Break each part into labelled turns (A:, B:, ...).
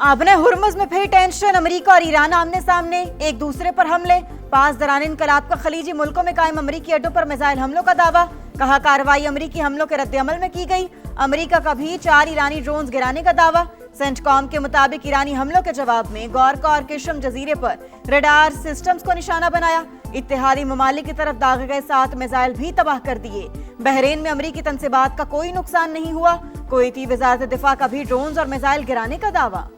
A: आपने हुर्मुज़ में फिर टेंशन, अमेरिका और ईरान आमने सामने, एक दूसरे पर हमले। पास दौरान इनकलाब का खलीजी मुल्कों में कायम अमेरिकी अड्डों पर मिसाइल हमलों का दावा। कहा कार्रवाई अमेरिकी हमलों के रद्द-ए-अमल में की गई। अमेरिका का भी 4 ईरानी ड्रोन्स गिराने का दावा। सेंटकॉम के मुताबिक ईरानी हमलों के जवाब में गौरका और किशम जजीरे पर रडार सिस्टम्स को निशाना बनाया। इत्तेहादी ममालिक की तरफ दागे गए 7 मिसाइल भी तबाह कर दिए। बहरीन में अमेरिकी तनसीबात का कोई नुकसान नहीं हुआ। कुवैती वज़ारत दिफा का भी ड्रोन्स और मिसाइल गिराने का दावा।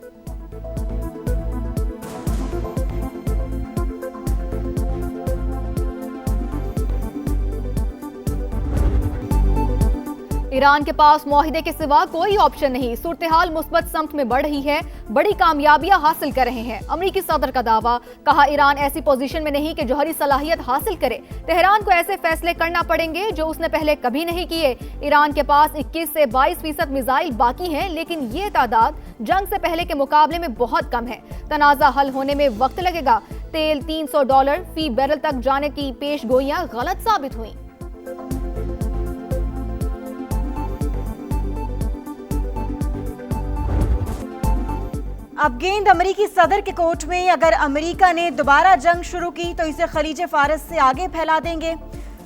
B: ईरान के पास मुआहिदे के सिवा कोई ऑप्शन नहीं। सूरत हाल मुस्बत समत में बढ़ रही है, बड़ी कामयाबियां हासिल कर रहे हैं। अमेरिकी सदर का दावा। कहा ईरान ऐसी पोजीशन में नहीं कि जौहरी सलाहियत हासिल करे। तेहरान को ऐसे फैसले करना पड़ेंगे जो उसने पहले कभी नहीं किए। ईरान के पास 21 से 22% मिसाइल बाकी हैं, लेकिन ये तादाद जंग से पहले के मुकाबले में बहुत कम है। तनाज़ा हल होने में वक्त लगेगा। तेल $300 फी बैरल तक जाने की पेशगोइयां गलत साबित हुई।
A: अब गेंद अमेरिकी सदर के कोर्ट में। अगर अमेरिका ने दोबारा जंग शुरू की तो इसे खलीज फारस से आगे फैला देंगे।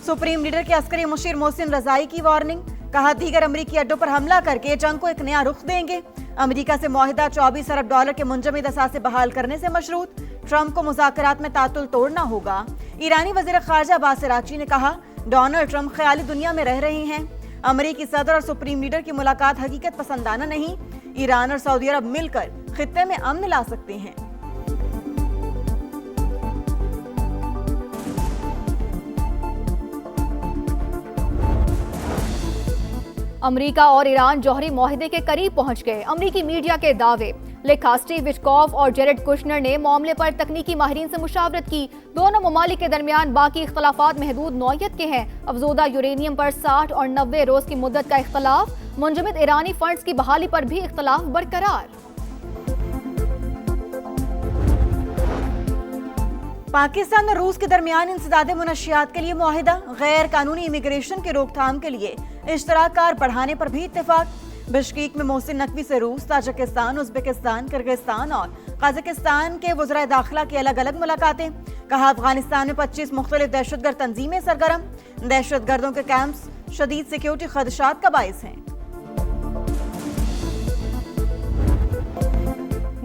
A: सुप्रीम लीडर के अस्करी मुशीर मोहसिन रजाई की वार्निंग। कहा दीगर अमेरिकी अड्डों पर हमला करके जंग को एक नया रुख देंगे। अमेरिका से मुआहिदा $24 अरब के मुंजमद असासे बहाल करने से मशरूत। ट्रंप को मुज़ाकरात में तातुल तोड़ना होगा। ईरानी वज़ीर ख़ारजा अब्बास अराग़ची ने कहा डोनाल्ड ट्रंप ख्याली दुनिया में रह रहे हैं। अमेरिकी सदर और सुप्रीम लीडर की मुलाकात हकीकत पसंदाना नहीं। ईरान और सऊदी अरब मिलकर खित्ते में अमन ला सकते हैं।
B: अमेरिका और ईरान जौहरी मुआहिदे के करीब पहुंच गए। अमेरिकी मीडिया के दावे। लिखा स्टीव विटकॉफ और जेरेड कुशनर ने मामले पर तकनीकी माहिरीन से मुशावरत की। दोनों ममालिक के दरमियान बाकी इख्तलाफात महदूद नौयत के हैं। अफजोदा यूरेनियम पर 60 और 90 रोज की मुद्दत का इख्तलाफ। मुंजमद ईरानी फंड्स की बहाली पर भी इख्तलाफ बरकरार।
A: पाकिस्तान और रूस के दरमियान इंसदादे मुनशियात के लिए मुआहिदा। गैर कानूनी इमिग्रेशन की रोकथाम के लिए इश्तराकार बढ़ाने पर भी इत्तेफाक। बिश्केक में मोहसिन नकवी से रूस, ताजिकिस्तान, उज़्बेकिस्तान, किर्गिस्तान और कजाकिस्तान के वज़राए दाखिला की अलग अलग मुलाकातें। कहा अफगानिस्तान में 25 मुख्तलिफ दहशतगर्द तंजीमें सरगर्म। दहशतगर्दों के कैंप्स शदीद सिक्योरिटी खदशात का बाइस हैं।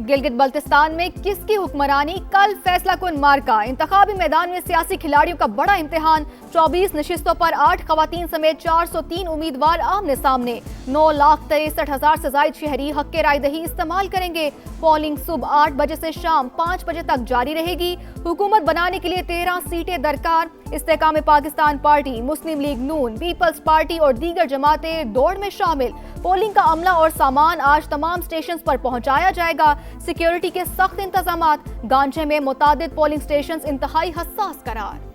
B: गिलगित बल्तिस्तान में किसकी हुक्मरानी, कल फैसला कुन मार्का। इंतखाबी मैदान में सियासी खिलाड़ियों का बड़ा इम्तिहान। 24 नशिस्तों पर 8 खवातीन समेत 403 उम्मीदवार आमने सामने। 9,63,000 से ज्यादा शहरी हक के रायदही इस्तेमाल करेंगे। पोलिंग सुबह 8 बजे से शाम 5 बजे तक जारी रहेगी। हुकूमत बनाने के लिए 13 सीटें दरकार। इस्तेकाम पाकिस्तान पार्टी, मुस्लिम लीग नून, पीपल्स पार्टी और दीगर जमातें दौड़ में शामिल। पोलिंग का अमला और सामान आज तमाम स्टेशन पर पहुंचाया जाएगा। सिक्योरिटी के सख्त इंतजामात। गांचे में मुतादिद पोलिंग स्टेशन इंतहाई हसास करार।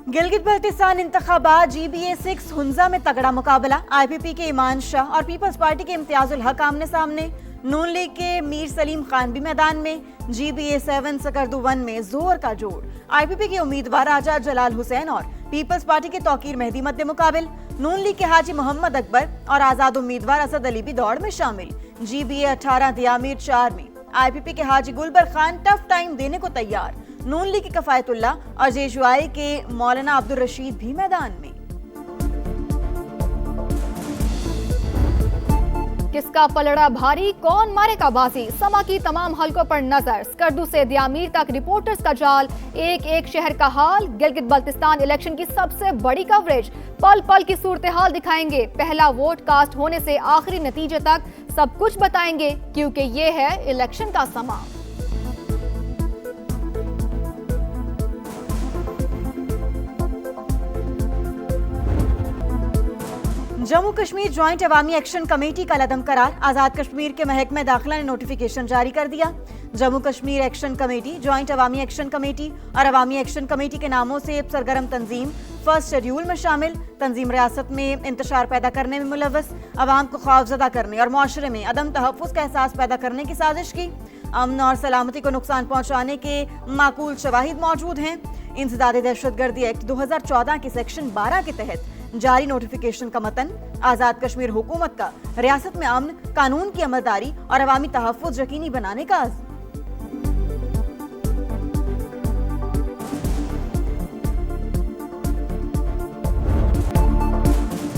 A: गिलगित बल्तिस्तान इंतखाबात GBA-6 हुंजा में तगड़ा मुकाबला। IPP के ईमान शाह और पीपल्स पार्टी के इम्तियाजुल हक आमने सामने। नून लीग के मीर सलीम खान भी मैदान में। GBA-7 सकरदू 1 में जोर का जोड़। IPP के उम्मीदवार आजाद जलाल हुसैन और पीपल्स पार्टी के तौकीर मेहदी मद्दे मुकाबिल। नून लीग के हाजी मोहम्मद अकबर और आजाद उम्मीदवार असद अली भी दौड़ में शामिल। GBA-18 दियामीर 4 में IPP के हाजी गुलबर खान टफ टाइम देने को तैयार। नून लीग के कफायतुल्ला और जेजुआई के मौलाना अब्दुल रशीद भी मैदान में।
B: किसका पलड़ा भारी, कौन मारेगा बाजी। समा की तमाम हलकों पर नजर। स्कर्दू से दियामीर तक रिपोर्टर्स का जाल। एक एक शहर का हाल। गिलगित बल्तिस्तान इलेक्शन की सबसे बड़ी कवरेज। पल पल की सूरत हाल दिखाएंगे। पहला वोट कास्ट होने से आखिरी नतीजे तक सब कुछ बताएंगे, क्योंकि ये है इलेक्शन का समा।
A: Jammu Kashmir joint Awami action committee का लदम करार। आजाद कश्मीर के महकमा दाखिला ने नोटिफिकेशन जारी कर दिया। Jammu Kashmir action committee, joint Awami action committee और अवामी एक्शन कमेटी के नामों से सरगर्म तंजीम फर्स्ट शेड्यूल में शामिल। तंजीम रियासत में इंतशार पैदा करने में मुलव्वस, अवाम को खौफजदा करने और मुआशरे में अदम तहफ़्फ़ुज़ का एहसास पैदा करने की साजिश की। अमन और सलामती को नुकसान पहुँचाने के माकूल शवाहिद मौजूद हैं। इंसदादे दहशतगर्दी एक्ट 2014 के सेक्शन 12 के तहत जारी नोटिफिकेशन का मतन आजाद कश्मीर हुकूमत का रियासत में अमन, कानून की अमलदारी और अवामी तहफ्फुज़ यकीनी बनाने का अज़्म।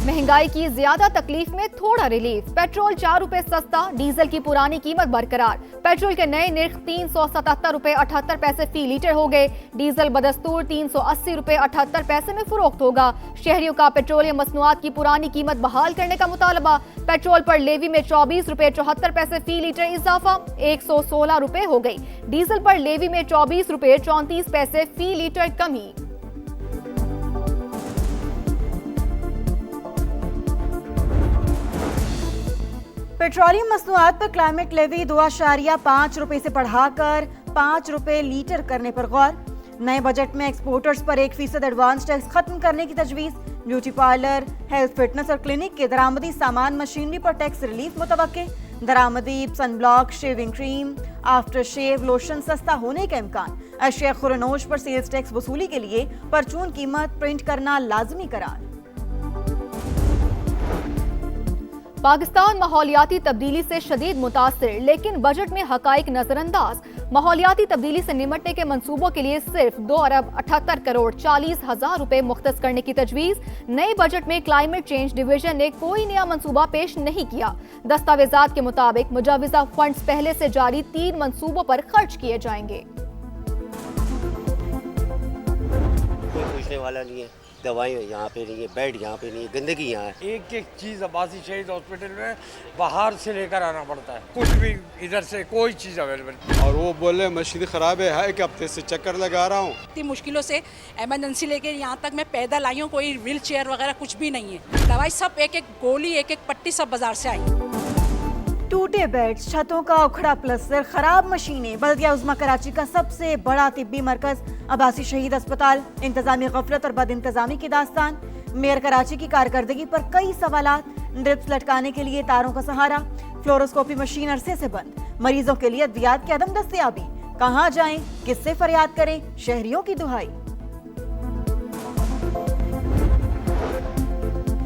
B: महंगाई की ज्यादा तकलीफ में थोड़ा रिलीफ। पेट्रोल 4 रुपए सस्ता, डीजल की पुरानी कीमत बरकरार। पेट्रोल के नए निर्ख 377 रुपए 78 पैसे फी लीटर हो गए। डीजल बदस्तूर 380 रुपए 78 पैसे में फरोख्त होगा। शहरियों का पेट्रोलियम मसनूआत की पुरानी कीमत बहाल करने का मुतालबा। पेट्रोल पर लेवी में 24 रुपए 74 पैसे फी लीटर इजाफा 116 रुपए हो गई। डीजल पर लेवी में 24 रुपए 34 पैसे फी लीटर कमी।
A: पेट्रोलियम मसनूआत पर क्लाइमेट लेवी 2.5 रुपए से बढ़ाकर 5 रुपए लीटर करने पर गौर। नए बजट में एक्सपोर्टर्स पर 1% एडवांस टैक्स खत्म करने की तजवीज। ब्यूटी पार्लर, हेल्थ फिटनेस और क्लिनिक के दरामदी सामान मशीनरी पर टैक्स रिलीफ मुतवक्के। दरामदी sunblock, shaving cream, after shave lotion सस्ता होने का इम्कान। अशिया खुरनोश पर सेल्स टैक्स वसूली के लिए परचून कीमत प्रिंट करना लाजमी करार।
B: पाकिस्तान माहौलियाती तब्दीली से शदीद मुतासिर, लेकिन बजट में हकाइक नजरअंदाज। माहौलियाती तब्दीली से निमटने के मंसूबों के लिए सिर्फ 2 अरब 78 करोड़ 40 हजार रुपए मुख्तस करने की तजवीज। नए बजट में क्लाइमेट चेंज डिवीजन ने कोई नया मंसूबा पेश नहीं किया। दस्तावेजात के मुताबिक मुजाविजा फंड्स पहले से जारी 3 मंसूबों पर खर्च किए जाएंगे।
C: कोई पूछने वाला नहीं है, दवाई यहाँ पे नहीं है, बेड यहाँ पे नहीं है, गंदगी यहाँ है।
D: एक एक चीज़ अब्बासी शहीद हॉस्पिटल में बाहर से लेकर आना पड़ता है, कुछ भी इधर से कोई चीज़ अवेलेबल।
E: और वो बोले मशीन ख़राब है एक हफ्ते से चक्कर लगा रहा हूँ।
F: इतनी मुश्किलों से इमरजेंसी लेके यहाँ तक मैं पैदल आई हूँ, कोई व्हील चेयर वगैरह कुछ भी नहीं है। दवाई सब एक एक गोली, एक एक पट्टी सब बाजार से आई।
A: टूटे बेड्स, छतों का उखड़ा प्लस्तर, खराब मशीनें। बल्दिया उज़्मा कराची का सबसे बड़ा तिब्बी मरकज अब्बासी शहीद अस्पताल, इंतजामी गफलत और बद इंतजामी की दास्तान। मेयर कराची की कारकर्दगी पर कई सवालात। ड्रिप्स लटकाने के लिए तारों का सहारा, फ्लोरोस्कोपी मशीन अरसे से बंद। मरीजों के लिए अद्वियात की अदम दस्तयाबी, कहाँ जाएं, किससे फरियाद करें, शहरियों की दुहाई।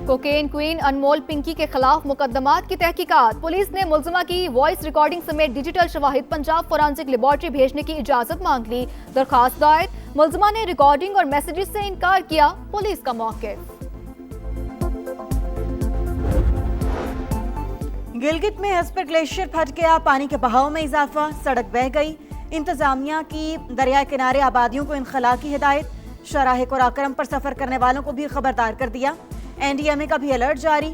B: कोकेन क्वीन अनमोल पिंकी के खिलाफ मुकदमात की तहकीकात। पुलिस ने मुलजिमा की वॉइस रिकॉर्डिंग समेत डिजिटल शवाहिद पंजाब फोरेंसिक लेबॉर्ट्री भेजने की इजाजत मांग ली। दरखास्त दायर। मुलजिमा ने रिकॉर्डिंग और मैसेजेस से इनकार किया। पुलिस का मौक़िफ़।
A: गिलगित में हस्पर ग्लेशियर फट गया, पानी के बहाव में इजाफा, सड़क बह गई। इंतजामिया की दरिया किनारे आबादियों को इनखला की हिदायत। शराह कुराकरम पर सफर करने वालों को भी खबरदार कर दिया। एनडीएमए का भी अलर्ट जारी।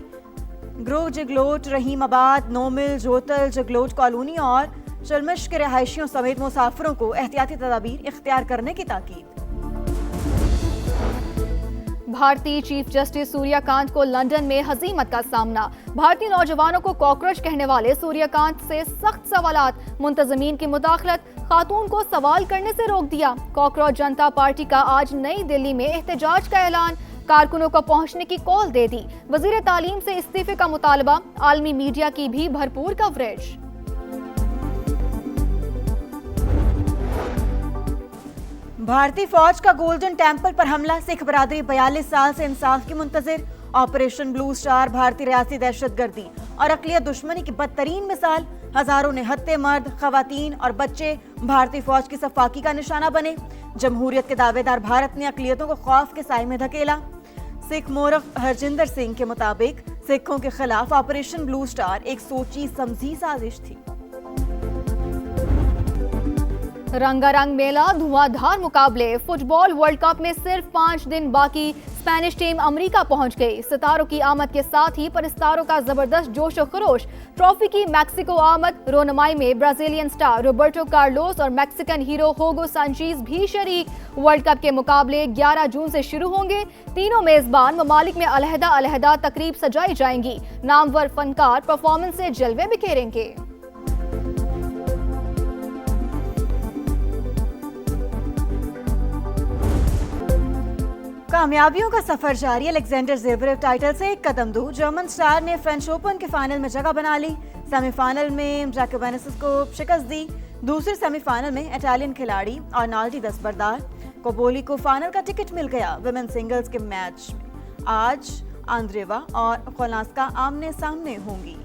A: ग्रो, जगलोट, रहीमाबाद, नोमिल, जोतल, जगलोट कॉलोनी और चलमश के रहायशियों समेत मुसाफिरों को एहतियाती तदाबीर इख्तियार करने की ताकीद।
B: भारतीय चीफ जस्टिस सूर्यकांत को लंदन में हजीमत का सामना। भारतीय नौजवानों को कॉकरोच कहने वाले सूर्यकांत से सख्त सवालात। मुंतजमीन की मुदाखलत, खातून को सवाल करने से रोक दिया। कॉकरोच जनता पार्टी का आज नई दिल्ली में एहतजाज का ऐलान। कारकुनों को पहुंचने की कॉल दे दी। वजीर तालीम से इस्तीफे का मुतालबा। आलमी मीडिया की भी भरपूर कवरेज।
A: भारतीय फौज का गोल्डन टेम्पल पर हमला। सिख बरादरी 42 साल से इंसाफ की मुंतजिर। ऑपरेशन ब्लू स्टार भारतीय रियासी दहशतगर्दी और अक़लियत दुश्मनी की बदतरीन मिसाल। हजारों निहत्ते मर्द, खवातीन और बच्चे भारतीय फौज की सफाकी का निशाना बने। जमहूरियत के दावेदार भारत ने अक़लियतों को खौफ के साए में धकेला। सिख मोरख हरजिंदर सिंह के मुताबिक सिखों के खिलाफ ऑपरेशन ब्लू स्टार एक सोची समझी साजिश थी।
B: रंगारंग मेला, धुआंधार मुकाबले। फुटबॉल वर्ल्ड कप में सिर्फ 5 दिन बाकी। स्पेनिश टीम अमेरिका पहुंच गई। सितारों की आमद के साथ ही परिस्तारों का जबरदस्त जोश और खरोश। ट्रॉफी की मैक्सिको आमद। रोनमाई में ब्राजीलियन स्टार रोबर्टो कार्लोस और मैक्सिकन हीरो होगो सांचेज भी शरीक। वर्ल्ड कप के मुकाबले 11 जून से शुरू होंगे। तीनों मेजबान ममालिक में अलहदा अलहदा तकरीब सजाई जाएंगी। नामवर फनकार परफॉर्मेंस से जलवे बिखेरेंगे।
A: कामयाबियों का सफर जारी। अलेक्जेंडर ज़वेरेव टाइटल से एक कदम दूर। जर्मन स्टार ने फ्रेंच ओपन के फाइनल में जगह बना ली। सेमीफाइनल में जाकोविनिस को शिकस्त दी। दूसरे सेमीफाइनल में इटालियन खिलाड़ी आर्नाल्डी दस्तबरदार कोबोली को फाइनल का टिकट मिल गया। विमेन सिंगल्स के मैच में आज आंद्रेवा और कोलास्का आमने सामने होंगी।